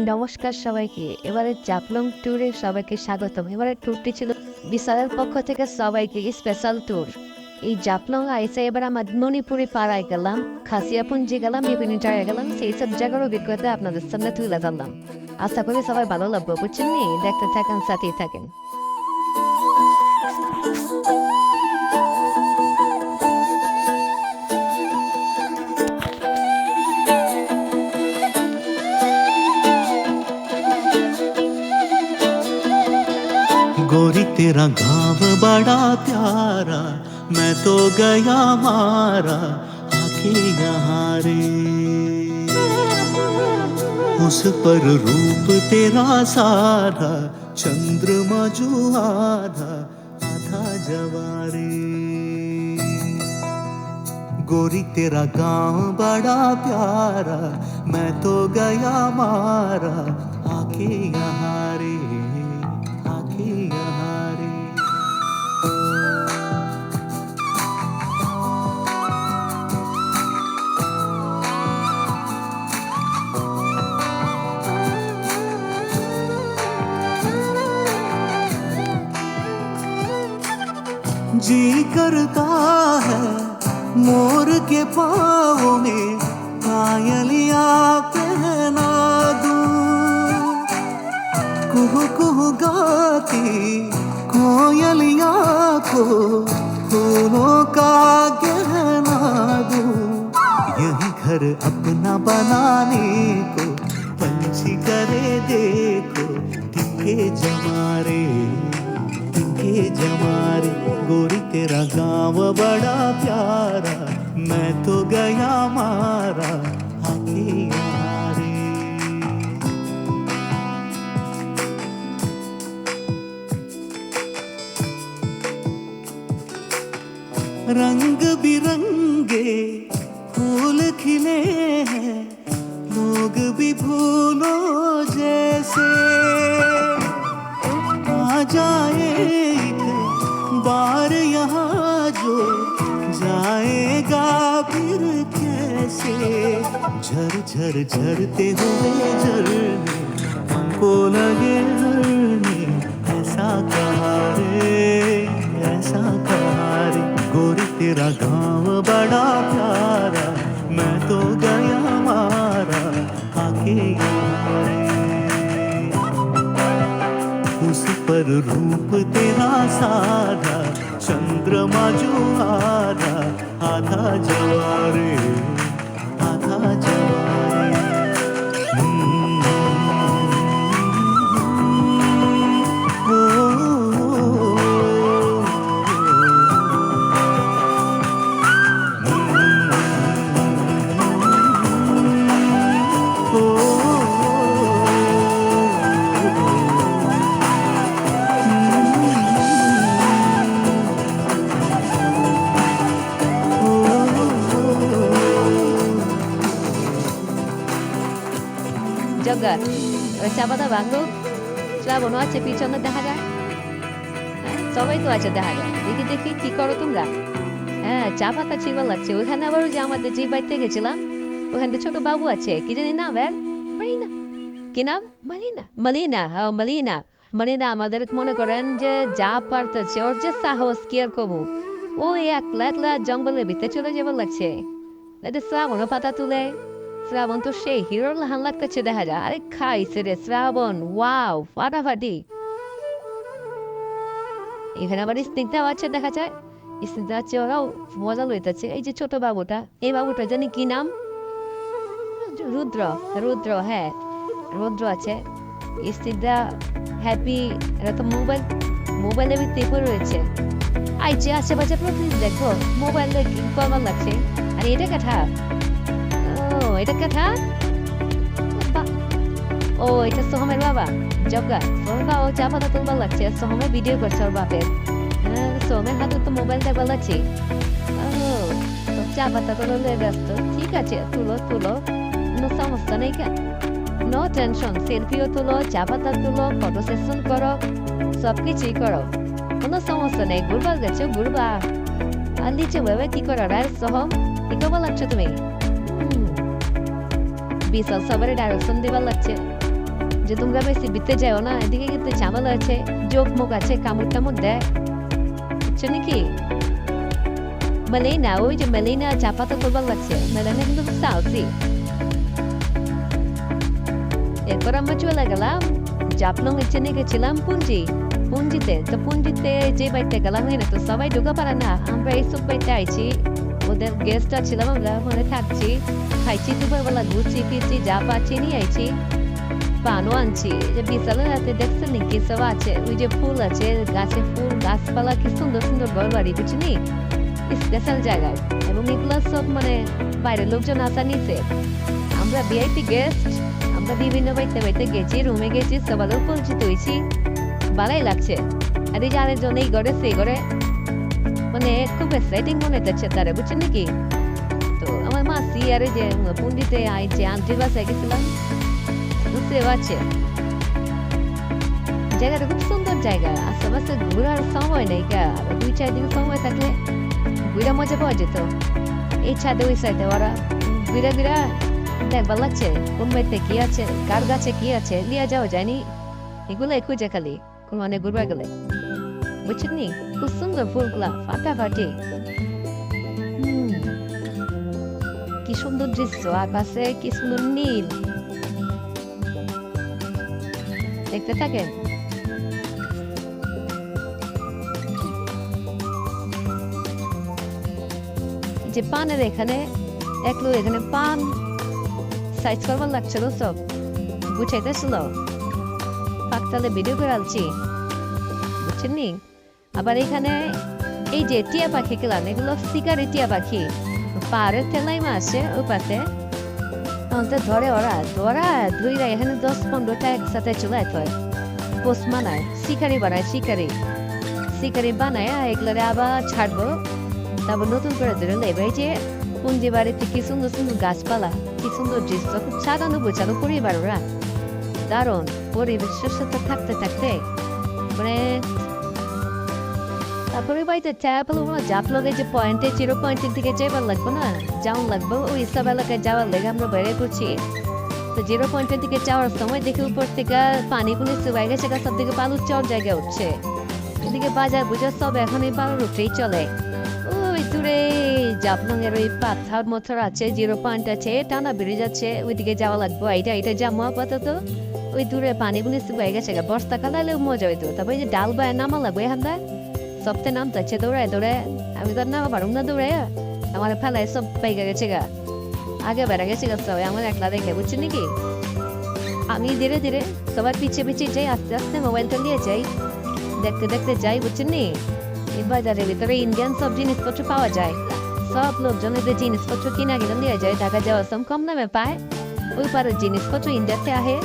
নমস্কার সবাইকে। এবারে জাফলং ট্যুরে সবাইকে স্বাগতম। এবারের ট্যুরটি ছিল বিশালের পক্ষ থেকে সবাইকে স্পেশাল ট্যুর। এই জাফলং আইসে এবার আমরা মণিপুরি পাড়ায় গেলাম, খাসিয়াপুঞ্জি গেলাম, বিভিন্ন জায়গায় গেলাম। সেই সব জায়গার অভিজ্ঞতা আপনাদের সামনে তুলে ধরলাম। আশা করি সবাই ভালো লাগবে, বুঝছেন নি? দেখতে থাকেন, সাথেই থাকেন। गोरी तेरा गाँव बड़ा प्यारा, मैं तो गया मारा आके यहाँ रे। उस पर रूप तेरा सारा, चंद्रमा जो आधा आधा जवारे। गोरी तेरा गाँव बड़ा प्यारा, मैं तो गया मारा आके यहाँ रे, आके यहाँ रे। जी करता है मोर के पाँव में पायलियाँ पहना दूं, कुहू कुहू गाती कोयलियाँ को फूलों का गहना दूं। यही घर अपना बनाने को पंछी करे देखो, टिके जमारे टिके जमारे। गोरी तेरा गाँव बड़ा प्यारा, मैं तो गया मारा आके यहाँ रे। रंग बिरंगे फूल खिले हैं, लोग भी फूलों जैसे। आ जाए एक बार यहाँ जो, जाएगा फिर कैसे। झर झर झरते हुए झरने हमको लगे हरने, ऐसा कहा रे, ऐसा कहा रे। गोरी तेरा गाँव बड़ा प्यारा, मैं तो गया मारा आके यहाँ रे। उस पर रूप तेरा साधा, चंद्रमा जो आधा आधा जवारे, आधा जवारे। জগা ওই চা পাতা ভাঙলো, শ্রাবণও আছে পিছনে দেখা যায়। হ্যাঁ, সবাই তো আছে দেখা যায়। দেখি দেখি কি করো তোমরা? হ্যাঁ, চা পাতা চিবা লাগছে। ওখানে আবার ওই যে আমাদের যে বাড়িতে গেছিলাম, ওখানে ছোট বাবু আছে, কি জানি নাম এর? মালিনা। কি নাম? মালিনা। মালিনা, হ্যাঁ মালিনা। মালিনা আমাদের মনে করেন যে যা পারতেছে, ওর যে সাহস কি আর কবু। ও একলা একলা জঙ্গলের ভিতরে চলে যাবার লাগছে। শ্রাবণও পাতা তুলে। শ্রাবণ তো সেই হিরোর লাহান লাগতেছে দেখা যায়। আরে খাইছে রে শ্রাবণ, ওয়াও ফাটাফাটি। এখানে আবার স্নিগ্ধা আছে দেখা যায়। স্নিগ্ধা আছে, ওরাও মজা লইতেছে। এই যে ছোট বাবুটা, এই বাবুটা জানি কি নাম? রুদ্র। রুদ্র, হ্যাঁ রুদ্র আছে। স্নিগ্ধা, হ্যাপি। এরা তো মোবাইলের ভিতরে রয়েছে। আইছে আশেপাশে প্রতিদিন দেখো মোবাইল করবার লাগছে। আর এটা কথা, এটা কথা। ও এটা সোহমের বাবা জগা। সোহমের বাবা চা পাতা তুলবার লাগছে, সোহমের ভিডিও করছে ওর বাপের। হ্যাঁ, সোহমের হাতে তো মোবাইল দেখবার লাগছে। চা পাতা তুলে ব্যস্ত। ঠিক আছে, তুলো তুলো, কোনো সমস্যা নেই। কেন নো টেনশন। সেলফিও তুলো, চা পাতা তুলো, ফটো সেশন করো, সবকিছুই করো, কোনো সমস্যা নেই। ঘুরবা গেছো ঘুরবা। আর নিচে ভেবে কি করো রে সোহম? কি করবার লাগছো তুমি? বিশাল সবারই ডাইরেকশন দিবার লাগছে। যে তোমরা বেশি বিতে যাও না, এদিকে কিন্তু ঝামেলা আছে, যোগ মুখ আছে, কামড় টামড় দেয়, বুঝছো নাকি? মেলেনা, ওই যে মেলেনা চা পাতা করবার লাগছে, মেলেনা কিন্তু খুব সাহসী। এরপর আমরা চলে গেলাম জাফলং এর চেনে গেছিলাম পুঞ্জিতে। তো পুঞ্জিতে যে বাড়িতে গেলাম এখানে তো সবাই ঢোকা পারে না, আমরা এইসব বাড়িতে আইছি, ওদের গেস্ট ছিলাম, আমরা ওখানে থাকছি, খাইছি, দুপুরবেলা ঘুরছি ফিরছি, যা পাচ্ছি নিয়ে আইছি, পানও আনছি। যে বিশালের রাতে দেখছেন কি সব আছে, ওই যে ফুল আছে, গাছে ফুল গাছপালা, কি সুন্দর সুন্দর ঘর বাড়ি, বুঝলি স্পেশাল জায়গায়, এবং এগুলো সব মানে বাইরের লোকজন আসা নিছে। আমরা ভিআইপি গেস্ট, আমরা বিভিন্ন বাড়িতে বাড়িতে গেছি, রুমে গেছি, সবারও পরিচিত হয়েছি, ভালোই লাগছে। আর এই যে আরেকজন এই ঘরে সেই ঘরে, মানে খুব এক্সাইটিং মনে হচ্ছে তারা, বুঝছেন নাকি? তো আমার মাসি আর যে পুন্ডিতে আইছে, আন্টির বাসায় গেছিলাম, বুঝতে পারছে জায়গাটা খুব সুন্দর জায়গা, আশেপাশে ঘোরার সময় নেই, 2-4 দিন সময় থাকলে ঘুরা মজা পাওয়া যেত। এই ছাদে ওই সাইডে ওরা ঘুরা ঘুরা দেখবার লাগছে, কোন বাড়িতে কি আছে, কার গাছে কি আছে, লিয়া যাওয়া যায়নি, এগুলো খুঁজে খালি কোন মানে ঘুরবা গেলে, বুঝছেন নি? খুব সুন্দর ফুলগুলা ফাটাফাটি, কি সুন্দর দৃশ্য, আকাশে কি সুন্দর নীল, দেখতে থাকেন। যে পানের এখানে একলো, এখানে পান সাইজ করবার লাগছিল, সব গুছাইতেছিল, পাকতালে ভিডিও করে আলছি, বুঝছেন নি? আবার এখানে এই যে টিয়া পাখি গেলাম, এগুলো শিকারি টিয়া পাখি, পাহাড়ের তেলাই মাসে ওই পাশে ধরে ওরা ধরে এখানে 10-15টা একসাথে চলে আসে, পোস্ট বানায়, শিকারি বানায়, শিকারি বানায়, এগুলো আবার ছাড়বো, তারপর নতুন করে ধরে লেবে। যে পুঞ্জি বাড়িতে কি সুন্দর সুন্দর গাছপালা, কি সুন্দর দৃশ্য, খুব সাজানো গোছানো পরিবার, ওরা দারুণ পরিবেশের সাথে থাকতে থাকতে মানে। তারপরে বাড়িতে জাফলগে যে পয়েন্টে, 0 পয়েন্টের দিকে যাইবার লাগবো না, যাওয়ান লাগবো, ওই সব এলাকায় যাওয়ার লেগে আমরা বেড়ে করছি। তো 0 পয়েন্টের দিকে যাওয়ার সময় দেখি উপর থেকে পানিগুলি শুকাই গেছে, সব দিকে বালুর চর জায়গা উঠছে, এদিকে বাজার বুজার সব এখন এই বালুর উঠেই চলে। ওই দূরে জাফলং এর ওই পাথর মথর আছে, 0 পয়েন্ট আছে, টানা বেড়ে যাচ্ছে, ওইদিকে যাওয়া লাগবো। এটা যাবো আপাতত, ওই দূরে পানিগুলি শুকাই গেছে, বর্ষাকাল হলেও মজা হইতো। তারপরে যে ডাল বায় নামা লাগবে, এখান সবতে নাম তাচ্ছে দৌড়ায়, আমি তো নামা পারুম না দৌড়ায়, আমার ফেলায় সব পাইকা গেছে গা, আগে বেড়া গেছে গা সবাই, আমার একলা দেখে, বুঝছেন নাকি? আমি ধীরে ধীরে সবার পিছিয়ে যাই, আস্তে আস্তে মোবাইলটা নিয়ে যাই, দেখতে দেখতে যাই, বুঝছেন নি? এই বাজারের ভিতরে ইন্ডিয়ান সব জিনিসপত্র পাওয়া যায়, সব লোকজন এদের জিনিসপত্র কিনা কিনা নিয়ে যায়, ঢাকা যাওয়ার সময় কম দামে পায়, ওই পারের জিনিসপত্র ইন্ডিয়াতে আহে,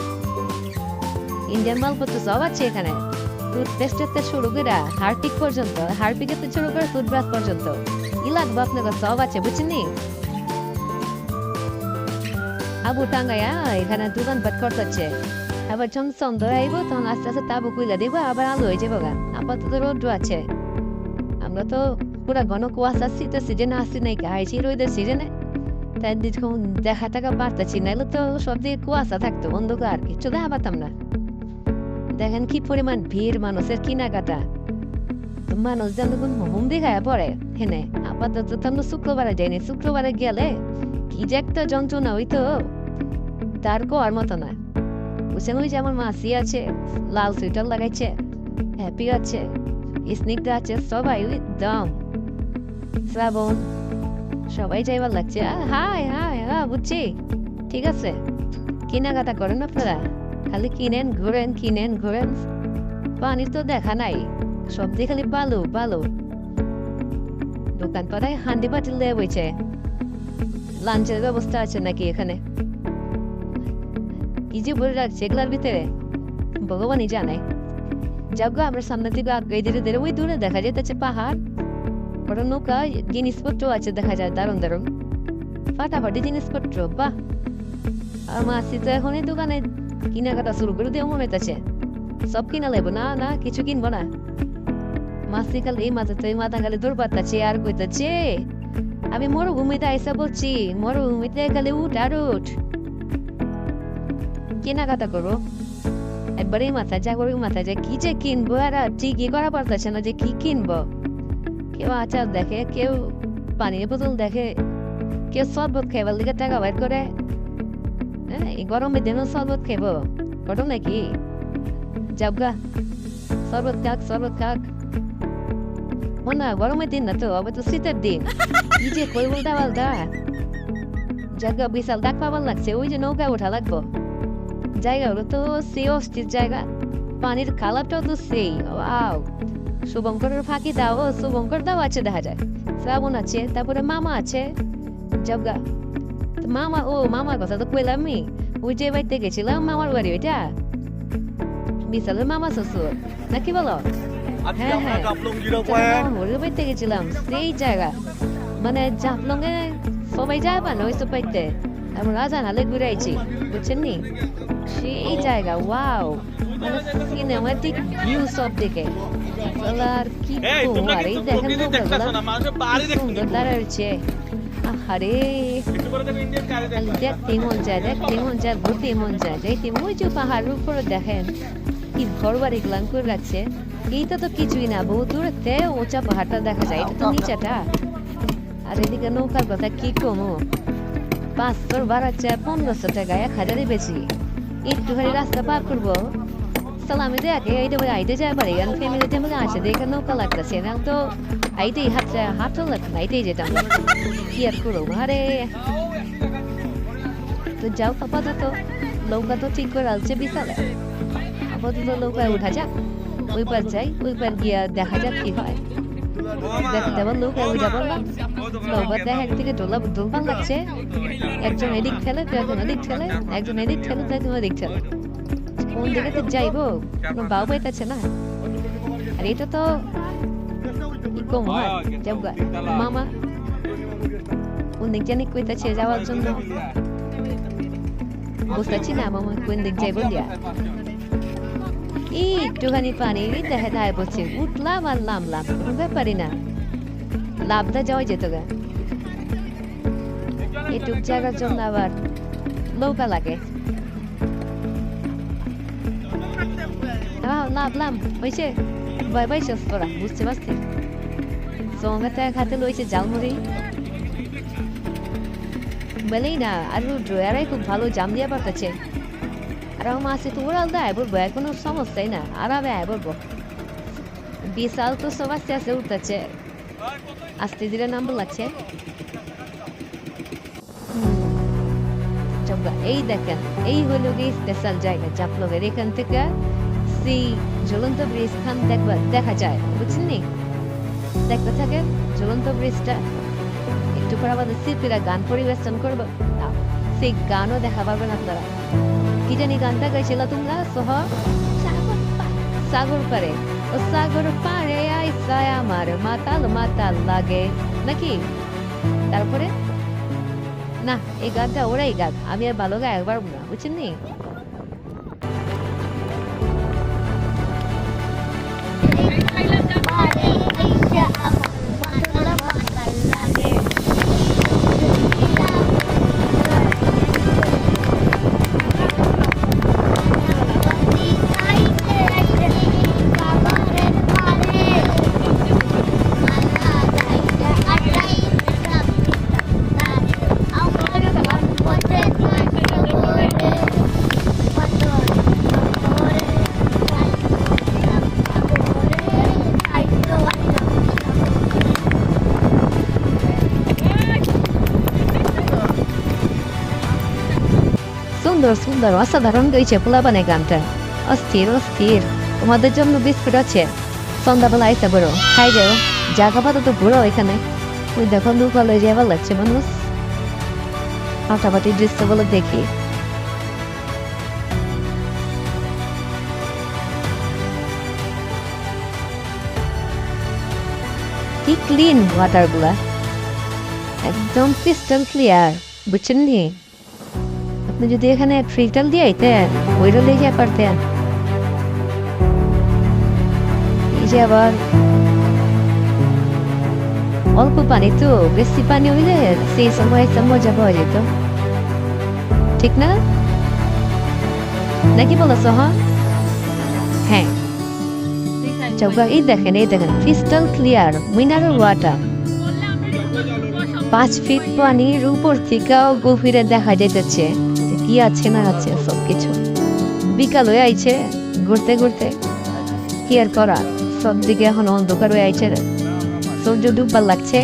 ইন্ডিয়ান মালপত্র সব আছে এখানে, টুথপেস্টের শুরু করে হারপিক পর্যন্ত, হারপিকের শুরু করে টুথব্রাশ পর্যন্ত, ই লাগবে আপনাকে সব আছে, বুঝছেন নি? আবু টাঙ্গাইয়া এখানে দোকানপাট করতেছে, আবার যখন সন্ধ্যা আইব তখন আস্তে আস্তে তাবু কুইলা দিব, আবার আলো হয়ে যাবো গা। আপাতত রোদ্র আছে, আমরা তো পুরা ঘন কুয়াশা, শীতের সিজনে আসছি নাই, আইছি রোদের সিজনে, তাই দেখা টাকা পারতেছি, নাইলে তো সব দিকে কুয়াশা থাকতো, অন্ধকার, কিছু দেখা পাতাম না। দেখেন কি পরিমাণ ভিড়, মানুষের কেনাকাটা, মানুষ যেন হুম দেখায় পড়ে হেনে। আপাতত তো আমরা শুক্রবারে যাইনি, শুক্রবারে গেলে কি যে একটা যন্ত্রণা হইতো, তার কোয়ার মতো না, বুঝছেন? ওই যে আমার মাসি আছে, লাল সুইটার লাগাইছে, হ্যাপি আছে, স্নিগ্ধা আছে, সবাই ওই দম, শ্রাবণ, সবাই যাইবার লাগছে। হাই হাই, বুঝছি, ঠিক আছে, কেনাকাটা করেন আপনারা, খালি কিনেন ঘুরেন, পানির তো দেখা নাই, সব দিয়ে খালি বালু, দোকান পাড়ায় হান্ডি বাতিল দেওয়া বইছে, লাঞ্চের ব্যবস্থা আছে নাকি এখানে, কি যে ভরে রাখছে এগুলার ভিতরে ভগবানই জানে। যাক, আমরা সামনে থেকে আগে ধীরে ধীরে ওই দূরে দেখা যেতেছে পাহাড়, বড় নৌকা, জিনিসপত্র আছে দেখা যায়, দারুণ ফাটাফাটি জিনিসপত্র, বাহ। আর মাসি তো এখন এই দোকানে কেনাকাটা শুরু করে দিয়ে মনে হইতেছে সব কিনা লাগবো, না কিছু কিনবো না। মাসি খালি এই মাথা তো এই মাথা খালি দৌড় পাতাচ্ছে আর কইতাছে, আমি মরুভূমিতে আইসা বলছি, মরুভূমিতে খালি উঠ আর উঠ, কেনাকাটা করবো, একবারেই মাথা জাগরের মাথা যে কি যে কিনবো আর ঠিকই করা পারতেছে না যে কি কিনবো। কেউ আচার দেখে, কেউ পানির বোতল দেখে, কেউ শরবত খাইবার দিকে টাকা বের করে। হ্যাঁ, এই গরমের দিনও শরবত খাইবো, গরম নাকি? যাবগা শরবত খাক। ও না, গরমের দিন না তো, আবার তো শীতের দিন। কি যে কই উল্টা পাল্টা। জায়গা বিশাল ডাক পাবার লাগছে, ওই যে নৌকা ওঠা লাগবো। জায়গা হলো তো সেই অস্থির জায়গা, পানির কালারটাও তো সেই। ওয়াও, শুভঙ্করের ফাঁকি দাও, শুভঙ্কর দাও আছে দেখা যায়, শ্রাবণ আছে, তারপরে মামা আছে। যাবগা মামা, ও মামার কথা তো কইলাম আমি, ওই যে বাড়িতে গেছিলাম মামার বাড়ি, ওইটা বিশালের মামা শ্বশুর নাকি বলো? হ্যাঁ হ্যাঁ, ওর বাড়িতে গেছিলাম, সেই জায়গা মানে জাফলং এ সবাই যায় না ওইসব বাড়িতে, আমরা জানালে ঘুরে আইছি, বুঝছেন নি? সেই জায়গা, ওয়াও, মানে সিনেমাটিক ভিউ সব দেখে আর কি আর এই দেখেন সুন্দর দাঁড়াচ্ছে। আরে দেখতে মন যায়, ঘুরতে মন যায়, যাইতে ওই যে পাহাড়ের উপরে দেখেন কি ঘর বাড়ি গ্লান করে রাখছে। এইটা তো কিছুই না, বহু দূরতে উঁচা পাহাড়টা দেখা যায়, এটা তো নিচাটা। আর এদিকে নৌকার কথা কি কমো, 500 বাড়াচ্ছে 1500 টাকা, 1000 বেশি। একটুখানি রাস্তা পার করবো, সালামি দেখে এইটা বলে আইতে যায় পারি, কারণ ফ্যামিলিতে মনে আসে দেখে নৌকা লাগতেছে না তো আইতেই হাঁটা লাগতো না, আইতেই যেতাম কি আর করবো। আরে তো যাও, আপাতত নৌকা তো ঠিক করে আলছে বিশালে, আপাতত নৌকায় উঠা যাক, ওই পার যাই, ওই পার গিয়া দেখা যাক কি হয়। দেখতে আবার নৌকায় উঠা পড়লাম, নৌকা দেখা একদিকে দোলপান লাগছে, একজন এদিক ঠেলে তো একজন ওদিক ঠেলে, একজন এদিক ঠেলে তো একজন ওদিক ঠেলে, কোন দিকে তো যাইবো কোনো বাউ পাইতেছে না। আর এটা তো কি কম হয়, যাবগা মামা কোন দিক জানি কইতাছে যাওয়ার জন্য, বুঝতেছি না মামা কোন দিক যাইবো দিয়া। একটুখানি পানি দেখা যায় বলছে, উঠলাম আর নামলাম, কোনো ব্যাপারই না, লাভটা যাওয়া যেত গা। এটুক জায়গার জন্য আবার নৌকা লাগে। নামলাম হয়েছে, ভয় পাইছিস তোরা, বুঝতে পারছি। সঙ্গে খাতে লইছে জালমুড়ি বলেই না, আর ড্রয়ারাই খুব ভালো জাম দিয়া পাঠাচ্ছে। আর আমার মাসে তো ওরাল দেয় বলবো, কোনো সমস্যাই না, আরামে আয় বলবো। বিশাল তো সব আস্তে আস্তে উঠতেছে, আস্তে ধীরে নাম্বার লাগছে। এই দেখেন, এই হলো গিয়ে স্পেশাল জায়গা জাফলংয়ের, এখান থেকে সেই ঝুলন্ত ব্রিজ খান দেখা যায়, বুঝছেন নি? দেখতে থাকে ঝুলন্ত ব্রিজটা, একটু পর আমাদের শিল্পীরা গান পরিবেশন করবো, সেই গানও দেখা পাবেন আপনারা। কি জানি গানটা গাইছিল তোমরা? সাগর পারে, ও সাগর পারে আইসায় আমার মাতাল মাতাল লাগে নাকি? তারপরে না, এই গানটা ওরাই গান, আমি আর ভালো গায়ে পারবো না, বুঝছেন নি? সুন্দর সুন্দর, অসাধারণ গেছে পোলাপানে গানটা, অস্থির অস্থির। তোমাদের জন্য বিস্কুট আছে, সন্ধ্যাবেলা আইসা বড় খাই যাও, জায়গা পাতা তো পুরো এখানে। ওই দেখো দুপালে যাবার লাগছে মানুষ, ফাটাফাটি দৃশ্যগুলো দেখি। কি ক্লিন ওয়াটার গুলা, একদম ক্রিস্টাল ক্লিয়ার, বুঝছেন নি? আপনি যদি এখানে ফিল্টার দিয়ে আইতেন, ওইটা লেগে পারতেন। এই যে আবার অল্প পানি তো, বেশি পানি হইলে সেই সময় একটা মজা পাওয়া যেত, ঠিক না? নাকি বলো সোহা? হ্যাঁ চৌকা এই দেখেন crystal clear mineral water 5 feet পানির উপর থেকেও গভীরে দেখা যাইতেছে যে কি আছে না আছে সবকিছু। বিকাল হয়ে আইছে, ঘুরতে ঘুরতে কি আর করা, সব দিকে এখন অন্ধকার হয়ে আইছে, সূর্য ডুববার লাগছে।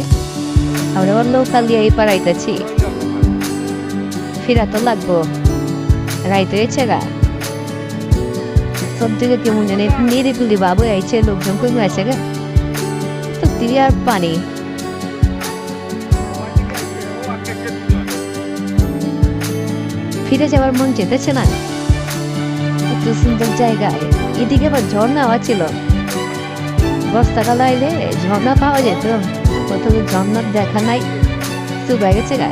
আমরা অন্য কালিয়া এই পাড়াইতেছি, ফিরা তো লাগবো, রাইতে হয়েছে গা। সব দিকে কেমন জানে নিরিবিলি বাবু আইছে, লোকজন কমে আছে গা, তো ক্লিয়ার পানি। ফিরে যাওয়ার মন যেতেছে না, এত সুন্দর জায়গায়। এদিকে আবার ঝর্ণা ছিল, বর্ষাকাল আইলে ঝর্ণা পাওয়া যেত, কোথাও ঝর্ণার দেখা নাই, চুবাই গেছে গা।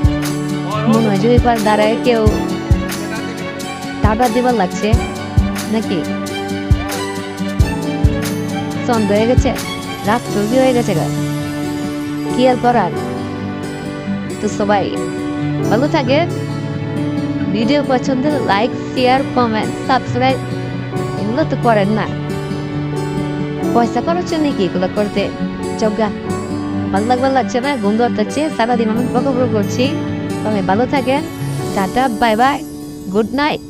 মনে হয় যে এবার দাঁড়ায় কেউ টাটা দিবার লাগছে নাকি। সন্ধ্যা হয়ে গেছে, রাত চলবি হয়ে গেছে গা, কি আর করার। তো সবাই ভালো থাকে, ভিডিও পছন্দ লাইক শেয়ার কমেন্ট সাবস্ক্রাইব এগুলো তো করেন না, পয়সা খরচ নাকি এগুলো করতে। চৌগা ভালো লাগছে না, ঘুম ধরতেছে, সারাদিন আমি বকবক করছি। তবে ভালো থাকেন, tata bye bye, good night.